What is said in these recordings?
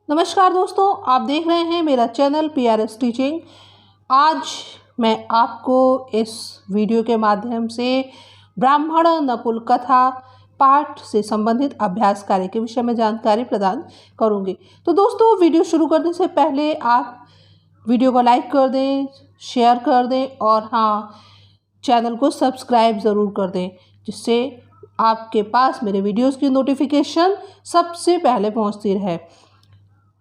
नमस्कार दोस्तों, आप देख रहे हैं मेरा चैनल PRS टीचिंग। आज मैं आपको इस वीडियो के माध्यम से ब्राह्मण नकुल कथा पाठ से संबंधित अभ्यास कार्य के विषय में जानकारी प्रदान करूंगी। तो दोस्तों, वीडियो शुरू करने से पहले आप वीडियो को लाइक कर दें, शेयर कर दें और हाँ, चैनल को सब्सक्राइब ज़रूर कर दें, जिससे आपके पास मेरे वीडियोस की नोटिफिकेशन सबसे पहले पहुंचती रहे।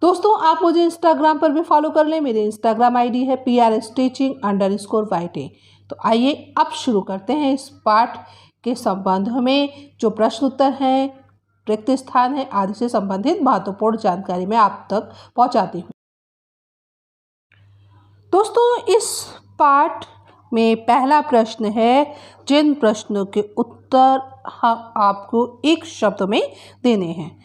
दोस्तों, आप मुझे इंस्टाग्राम पर भी फॉलो कर लें। मेरी इंस्टाग्राम आईडी है PRS teaching_YT। तो आइए अब शुरू करते हैं इस पाठ के संबंध में जो प्रश्न उत्तर हैं, रिक्त स्थान है आदि से संबंधित महत्वपूर्ण जानकारी मैं आप तक पहुंचाती हूं। दोस्तों, इस पाठ में पहला प्रश्न है, जिन प्रश्नों के उत्तर हम आपको एक शब्द में देने हैं।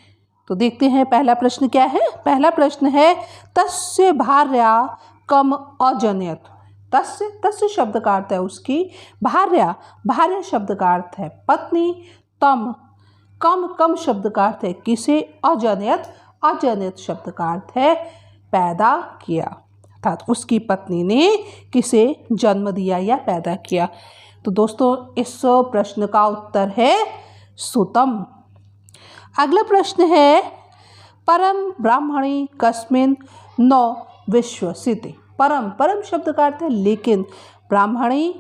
तो देखते हैं पहला प्रश्न क्या है। पहला प्रश्न है, तस्य भार्या कम अजनयत। तस्य शब्द का अर्थ है उसकी, भार्या शब्द का अर्थ है पत्नी, तम कम शब्द का अर्थ है किसे, अजनयत शब्द का अर्थ है पैदा किया, अर्थात उसकी पत्नी ने किसे जन्म दिया या पैदा किया। तो दोस्तों, इस प्रश्न का उत्तर है सुतम। अगला प्रश्न है, परम ब्राह्मणी कस्मिन न विश्वसिते। परम शब्द का अर्थ है लेकिन, ब्राह्मणी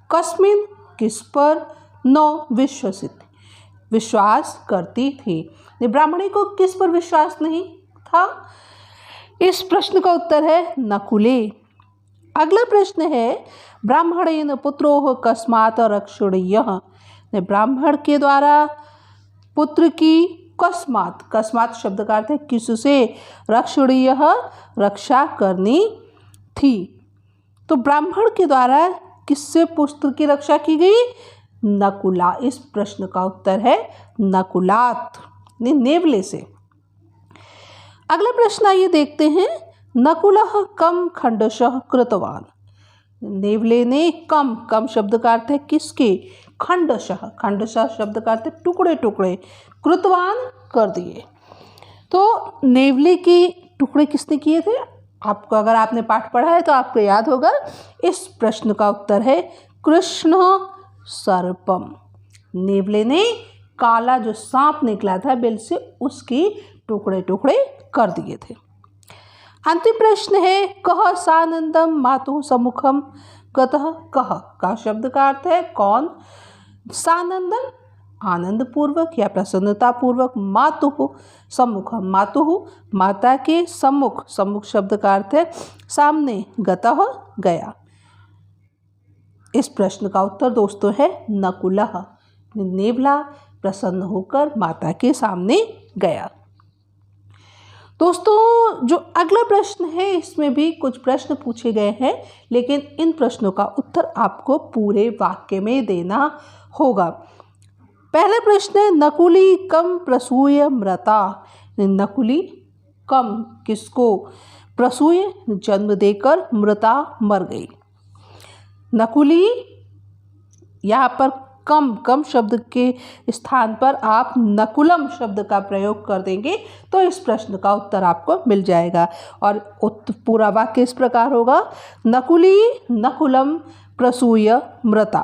कस्मिन किस पर, न विश्वसिते विश्वास करती थी। ब्राह्मणी को किस पर विश्वास नहीं था। इस प्रश्न का उत्तर है नकुले। अगला प्रश्न है, ब्राह्मणेन पुत्रोः कस्मात् रक्षणीयः। ब्राह्मण के द्वारा पुत्र की कस्मात् शब्द का अर्थ है किससे, रक्षणीय रक्षा करनी थी। तो ब्राह्मण के द्वारा किससे पुत्र की रक्षा की गई, नकुला। इस प्रश्न का उत्तर है नकुलात, नेवले से। अगला प्रश्न आइए देखते हैं, नकुलः कम खंडशः कृतवान। नेवले ने कम शब्द का अर्थ है किसके, खंडशः शब्द का अर्थ है टुकड़े कृतवान कर दिए। तो नेवले के टुकड़े किसने किए थे, आपको अगर आपने पाठ पढ़ा है तो आपको याद होगा। इस प्रश्न का उत्तर है कृष्ण सर्पम। नेवले ने काला जो सांप निकला था बिल से, उसके टुकड़े कर दिए थे। अंतिम प्रश्न है, कह सानंदम मातु सम्मुखम गतः। कह का शब्द का अर्थ है कौन, सानंदम आनंद पूर्वक या प्रसन्नता पूर्वक, मातुः सम्मुखम माता के सम्मुख शब्द का अर्थ है सामने, गतः गया। इस प्रश्न का उत्तर दोस्तों है नकुलः। नेवला प्रसन्न होकर माता के सामने गया। दोस्तों, जो अगला प्रश्न है इसमें भी कुछ प्रश्न पूछे गए हैं, लेकिन इन प्रश्नों का उत्तर आपको पूरे वाक्य में देना होगा। पहला प्रश्न है, नकुली कम प्रसूय मृता। नकुली कम किसको, प्रसूय जन्म देकर, मृता मर गई। नकुली यहाँ पर कम शब्द के स्थान पर आप नकुलम शब्द का प्रयोग कर देंगे तो इस प्रश्न का उत्तर आपको मिल जाएगा। और पूरा वाक्य इस प्रकार होगा, नकुली नकुलम प्रसूय मृता।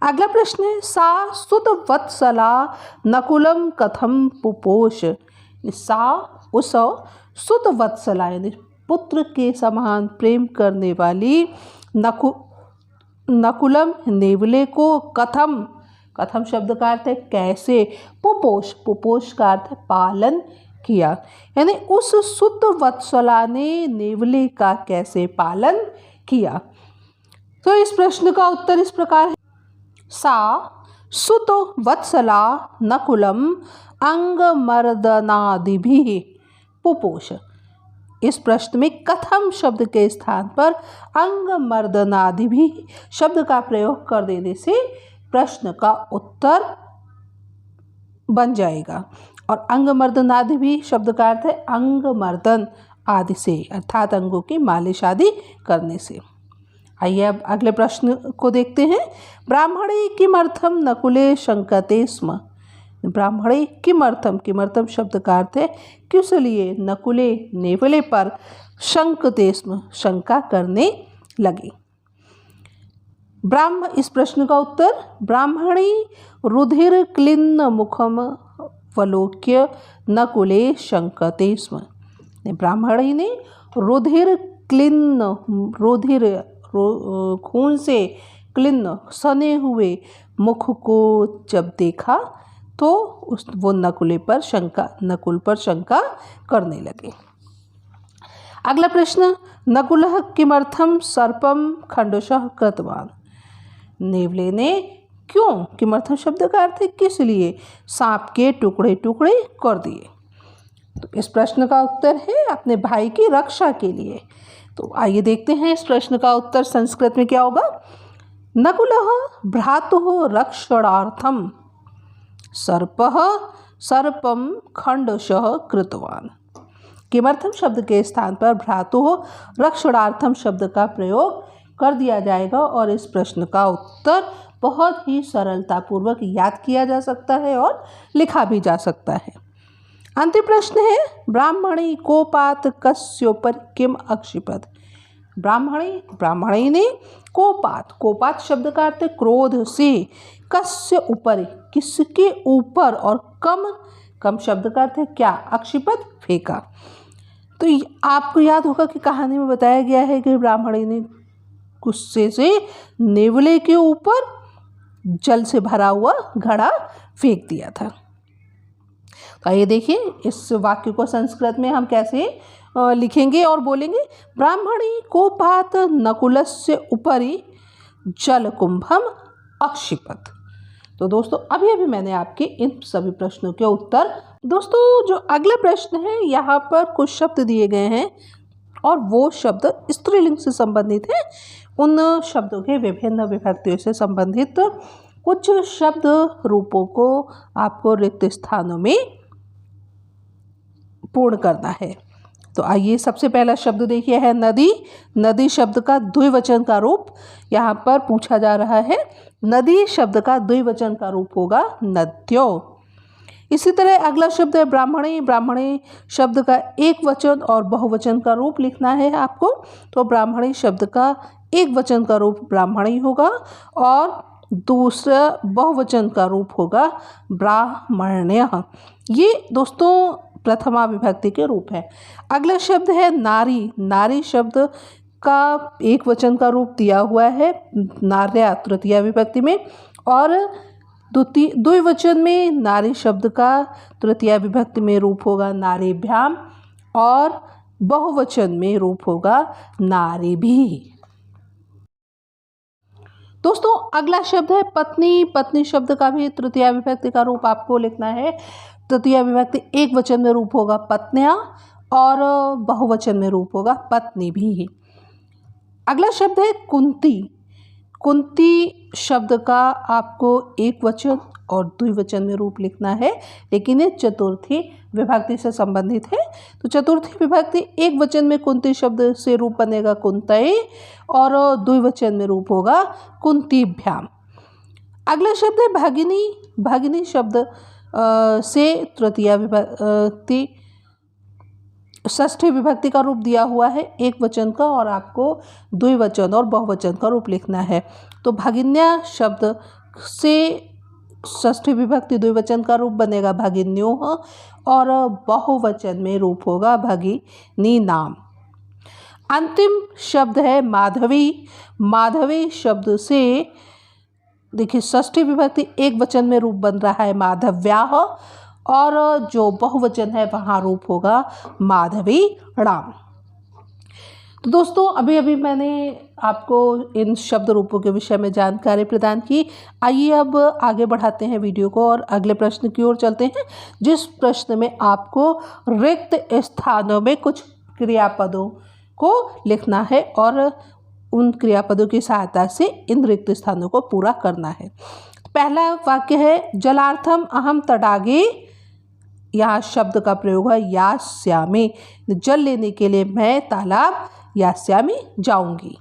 अगला प्रश्न है, सा सुतवत्सला नकुलम कथम पुपोष। सा उस सुतवत्सला यानी पुत्र के समान प्रेम करने वाली नकुलम नेवले को कथम शब्द का अर्थ है कैसे, पुपोष का अर्थ है पालन किया, यानी उस सुतवत्सला ने नेवले का कैसे पालन किया। तो इस प्रश्न का उत्तर इस प्रकार है, सा सुतवत्सला नकुलम अंगमर्दनादिभिः पुपोष। इस प्रश्न में कथम शब्द के स्थान पर अंगमर्दनादिभिः शब्द का प्रयोग कर देने से प्रश्न का उत्तर बन जाएगा। और अंगमर्दनादिभिः शब्द का अर्थ है अंगमर्दन आदि से, अर्थात अंगों की मालिश आदि करने से। आइए अब अगले प्रश्न को देखते हैं, ब्राह्मणे किमर्थम नकुले शंकते स्म। ब्राह्मणे किमर्थम, किमर्थम शब्द का अर्थ है किस लिए, नकुले नेवले पर शंकते स्म, शंका करने लगे। इस प्रश्न का उत्तर, ब्राह्मणी रुधिर क्लिन्न मुखम वलोक्य नकुले शंकते स्म। ब्राह्मणी ने रुधिर क्लिन्न, खून से क्लिन्न सने हुए मुख को जब देखा तो वो नकुल पर शंका करने लगे। अगला प्रश्न, नकुलः किमर्थम सर्पम खंडशः कृतवान। नेवले ने क्यों, किमर्थम शब्द का अर्थ है किस लिए, सांप के टुकड़े टुकड़े कर दिए। तो इस प्रश्न का उत्तर है अपने भाई की रक्षा के लिए। तो आइए देखते हैं इस प्रश्न का उत्तर संस्कृत में क्या होगा। नकुलः भ्रातुः रक्षणार्थम सर्पः सर्पम खंडशः कृतवान। किमर्थम शब्द के स्थान पर भ्रातुः रक्षणार्थम शब्द का प्रयोग कर दिया जाएगा और इस प्रश्न का उत्तर बहुत ही सरलतापूर्वक याद किया जा सकता है और लिखा भी जा सकता है। अंतिम प्रश्न है, ब्राह्मणी कोपात कस्योपर किम अक्षिपत। ब्राह्मणी ने कोपात शब्द का अर्थ क्रोध से, कस्य ऊपर किसके ऊपर, और कम शब्द का अर्थ है क्या, अक्षिपत फेंका। तो आपको याद होगा कि कहानी में बताया गया है कि ब्राह्मणी ने गुस्से से नेवले के ऊपर जल से भरा हुआ घड़ा फेंक दिया था। तो आइए देखिए इस वाक्य को संस्कृत में हम कैसे लिखेंगे और बोलेंगे। ब्राह्मणी कोपात नकुलस्य उपरि जलकुंभम अक्षिपत। तो दोस्तों अभी मैंने आपके इन सभी प्रश्नों के उत्तर, दोस्तों जो अगला प्रश्न है यहाँ पर कुछ शब्द दिए गए हैं और वो शब्द स्त्रीलिंग से संबंधित है। उन शब्दों के विभिन्न विभक्तियों से संबंधित कुछ शब्द रूपों को आपको रिक्त स्थानों में पूर्ण करना है। तो आइए सबसे पहला शब्द देखिए है नदी। नदी शब्द का द्विवचन का रूप यहाँ पर पूछा जा रहा है। नदी शब्द का द्विवचन का रूप होगा नद्यो। इसी तरह अगला शब्द है ब्राह्मणी। ब्राह्मणी शब्द का एक वचन और बहुवचन का रूप लिखना है आपको। तो ब्राह्मणी शब्द का एक वचन का रूप ब्राह्मणी होगा और दूसरा बहुवचन का रूप होगा ब्राह्मण्य। ये दोस्तों प्रथमा विभक्ति के रूप है। अगला शब्द है नारी। नारी शब्द का एक वचन का रूप दिया हुआ है नार्या तृतीया विभक्ति में, और द्विवचन में नारी शब्द का तृतीया विभक्ति में रूप होगा नारीभ्याम और बहुवचन में रूप होगा नारीभिः। दोस्तों अगला शब्द है पत्नी। पत्नी शब्द का भी तृतीया विभक्ति का रूप आपको लिखना है। तृतीया विभक्ति एक वचन में रूप होगा पत्न्या और बहुवचन में रूप होगा पत्नी भी। अगला शब्द है कुंती। कुंती शब्द का आपको एक वचन और द्विवचन में रूप लिखना है, लेकिन ये चतुर्थी विभक्ति से संबंधित है। तो चतुर्थी विभक्ति एक वचन में कुंती शब्द से रूप बनेगा कुंतये और द्विवचन में रूप होगा कुंतीभ्याम। अगला शब्द है भगिनी। भगिनी शब्द से तृतीया विभक्ति षष्ठी विभक्ति का रूप दिया हुआ है एक वचन का और आपको द्विवचन और बहुवचन का रूप लिखना है। तो भगिन्या शब्द से षष्ठी विभक्ति द्विवचन का रूप बनेगा भगिन्योः और बहुवचन में रूप होगा भगिनी नाम। अंतिम शब्द है माधवी। माधवी शब्द से देखिए षष्ठी विभक्ति एक वचन में रूप बन रहा है माधव्याः और जो बहुवचन है वहाँ रूप होगा माधवी राम। तो दोस्तों अभी मैंने आपको इन शब्द रूपों के विषय में जानकारी प्रदान की। आइए अब आगे बढ़ाते हैं वीडियो को और अगले प्रश्न की ओर चलते हैं, जिस प्रश्न में आपको रिक्त स्थानों में कुछ क्रियापदों को लिखना है और उन क्रियापदों की सहायता से इन रिक्त स्थानों को पूरा करना है। पहला वाक्य है जलार्थम अहम तडागे। यहाँ शब्द का प्रयोग है यास्यामि। जल लेने के लिए मैं तालाब यास्यामि जाऊंगी।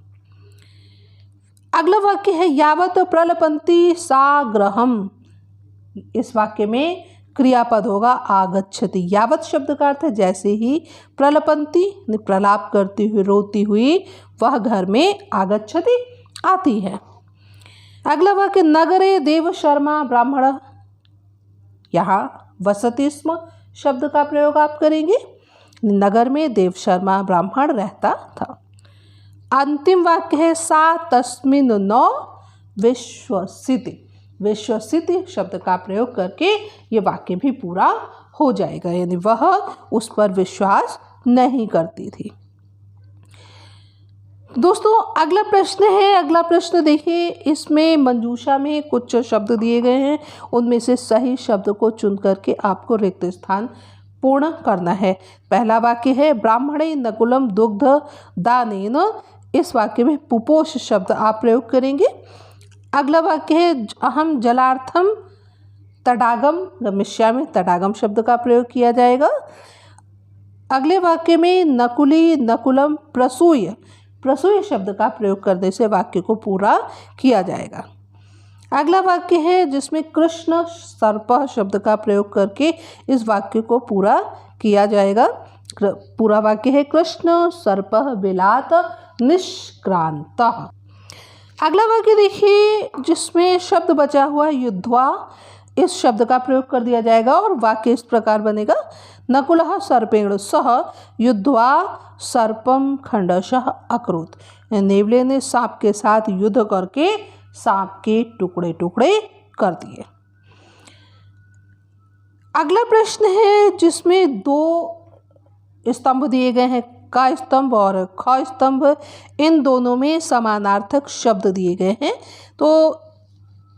अगला वाक्य है यावत प्रलपंती साग्रहम। इस वाक्य में क्रियापद होगा आगच्छति। यावत शब्द का अर्थ है जैसे ही प्रलपंती प्रलाप करती हुई रोती हुई वह घर में आगच्छति आती है। अगला वाक्य नगरे देव शर्मा ब्राह्मण, यहाँ वसति स्म शब्द का प्रयोग आप करेंगे। नगर में देव शर्मा ब्राह्मण रहता था। अंतिम वाक्य है सा तस्मिन् न विश्वसिति। विश्वसिति शब्द का प्रयोग करके ये वाक्य भी पूरा हो जाएगा, यानी वह उस पर विश्वास नहीं करती थी। दोस्तों अगला प्रश्न है, अगला प्रश्न देखिए, इसमें मंजूषा में कुछ शब्द दिए गए हैं, उनमें से सही शब्द को चुन करके आपको रिक्त स्थान पूर्ण करना है। पहला वाक्य है ब्राह्मणे नकुलम दुग्ध दानेन, इस वाक्य में पुपोष शब्द आप प्रयोग करेंगे। अगला वाक्य है अहम जलार्थम तडागम गमिष्यामि, तडागम शब्द का प्रयोग किया जाएगा। अगले वाक्य में नकुली नकुलम प्रसूय, प्रसूय शब्द का प्रयोग करने से वाक्य को पूरा किया जाएगा। अगला वाक्य है जिसमें कृष्ण सर्प शब्द का प्रयोग करके इस वाक्य को पूरा किया जाएगा। पूरा वाक्य है कृष्ण सर्प विलात निष्क्रांतः। अगला वाक्य देखिए जिसमें शब्द बचा हुआ है युद्ध्वा, इस शब्द का प्रयोग कर दिया जाएगा और वाक्य इस प्रकार बनेगा नकुलः सर्पेण सह युद्ध्वा सर्पम खंडशः अकरोत्। नेवले ने सांप के साथ युद्ध करके सांप के टुकड़े टुकड़े कर दिए। अगला प्रश्न है जिसमें दो स्तंभ दिए गए हैं, का स्तंभ और ख स्तंभ, इन दोनों में समानार्थक शब्द दिए गए हैं। तो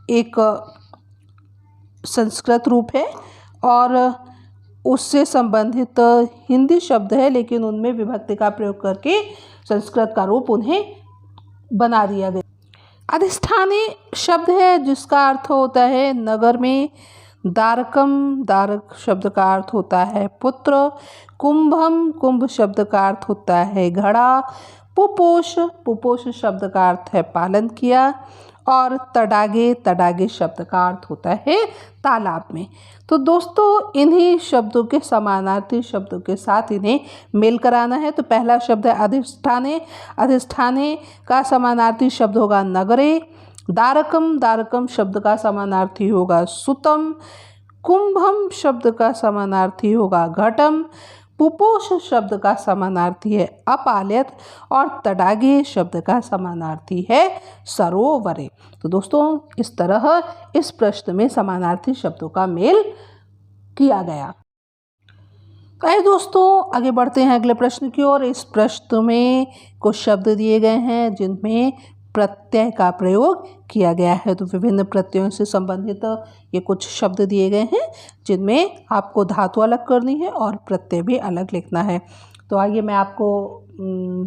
एक संस्कृत रूप है और उससे संबंधित हिंदी शब्द है, लेकिन उनमें विभक्ति का प्रयोग करके संस्कृत का रूप उन्हें बना दिया गया। अधिष्ठानी शब्द है जिसका अर्थ होता है नगर में। दारकम, दारक शब्द का अर्थ होता है पुत्र। कुंभम, कुंभ शब्द का अर्थ होता है घड़ा। पुपोष, पुपोष शब्द का अर्थ है पालन किया। और तडागे, तडागे शब्द का अर्थ होता है तालाब में। तो दोस्तों इन्हीं शब्दों के समानार्थी शब्दों के साथ इन्हें मेल कराना है। तो पहला शब्द है अधिष्ठाने, अधिष्ठाने का समानार्थी शब्द होगा नगरे। दारकम, दारकम शब्द का समानार्थी होगा सुतम। कुंभम शब्द का समानार्थी होगा घटम। पुपोष शब्द का समानार्थी है अपालित और तडागे शब्द का समानार्थी है सरोवरे। तो दोस्तों इस तरह इस प्रश्न में समानार्थी शब्दों का मेल किया गया। आइए दोस्तों आगे बढ़ते हैं अगले प्रश्न की ओर। इस प्रश्न में कुछ शब्द दिए गए हैं जिनमें प्रत्यय का प्रयोग किया गया है। तो विभिन्न प्रत्ययों से संबंधित ये कुछ शब्द दिए गए हैं जिनमें आपको धातु अलग करनी है और प्रत्यय भी अलग लिखना है। तो आइए मैं आपको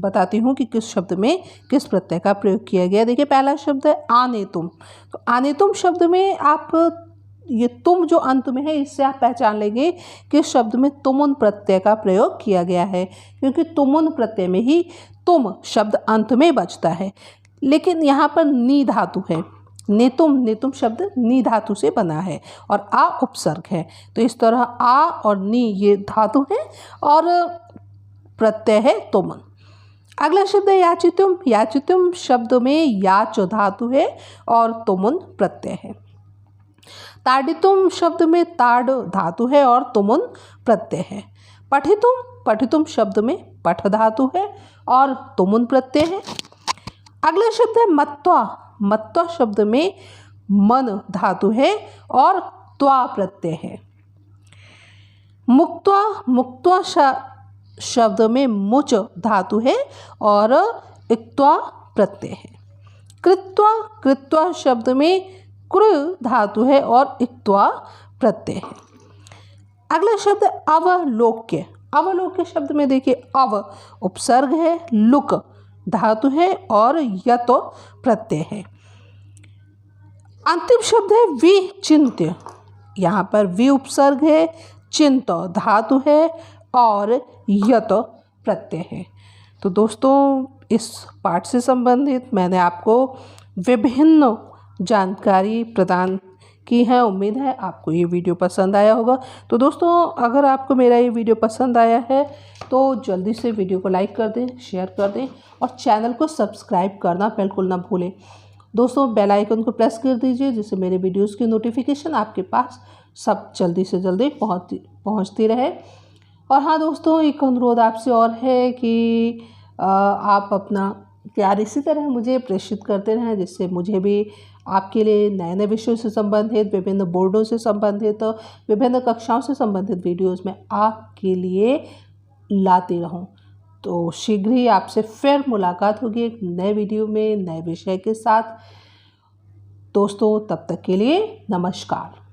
बताती हूँ कि किस शब्द में किस प्रत्यय का प्रयोग किया गया। देखिए पहला शब्द है आनेतुम। तो आनेतुम शब्द में आप ये तुम जो अंत में है इससे आप पहचान लेंगे कि शब्द में तुमुन प्रत्यय का प्रयोग किया गया है, क्योंकि तुमुन प्रत्यय में ही तुम शब्द अंत में बचता है। लेकिन यहाँ पर नी धातु है, नेतुम, नेतुम शब्द नी धातु से बना है और आ उपसर्ग है। तो इस तरह आ और नी ये धातु है और प्रत्यय है तुमन। अगला शब्द है याचितुम। याचितुम शब्द में याच धातु है और तुमुन प्रत्यय है। ताडितुम शब्द में ताड़ धातु है और तुमुन प्रत्यय है। पठितुम, पठितुम शब्द में पठ धातु है और तुमुन प्रत्यय है। अगला शब्द है मत्वा। मत्वा शब्द में मन धातु है और त्वा प्रत्यय है। मुक्त्वा, मुक्त्वा शब्द में मुच धातु है और इक्त्वा प्रत्यय है। कृत्वा, कृत्वा शब्द में कृ धातु है और इक्त्वा प्रत्यय है। अगला शब्द अवलोक्य। अवलोक्य शब्द में देखिए अव उपसर्ग है, लुक धातु है और यतो प्रत्यय है। अंतिम शब्द है विचिन्त्य। यहाँ पर वि उपसर्ग है, चिंत धातु है और यतो प्रत्यय है। तो दोस्तों इस पाठ से संबंधित मैंने आपको विभिन्न जानकारी प्रदान की है। उम्मीद है आपको ये वीडियो पसंद आया होगा। तो दोस्तों, अगर आपको मेरा ये वीडियो पसंद आया है तो जल्दी से वीडियो को लाइक कर दें, शेयर कर दें और चैनल को सब्सक्राइब करना बिल्कुल ना भूलें। दोस्तों, बेल आइकन को प्रेस कर दीजिए जिससे मेरे वीडियोस की नोटिफिकेशन आपके पास सब जल्दी से जल्दी पहुंचती रहे। और हाँ दोस्तों, एक अनुरोध आपसे और है कि आप अपना प्यार इसी तरह मुझे प्रेषित करते रहें, जिससे मुझे भी आपके लिए नए नए विषयों से संबंधित, विभिन्न बोर्डों से संबंधित, विभिन्न कक्षाओं से संबंधित वीडियोस में आपके लिए लाती रहूं। तो शीघ्र ही आपसे फिर मुलाकात होगी एक नए वीडियो में नए विषय के साथ। दोस्तों, तब तक के लिए नमस्कार।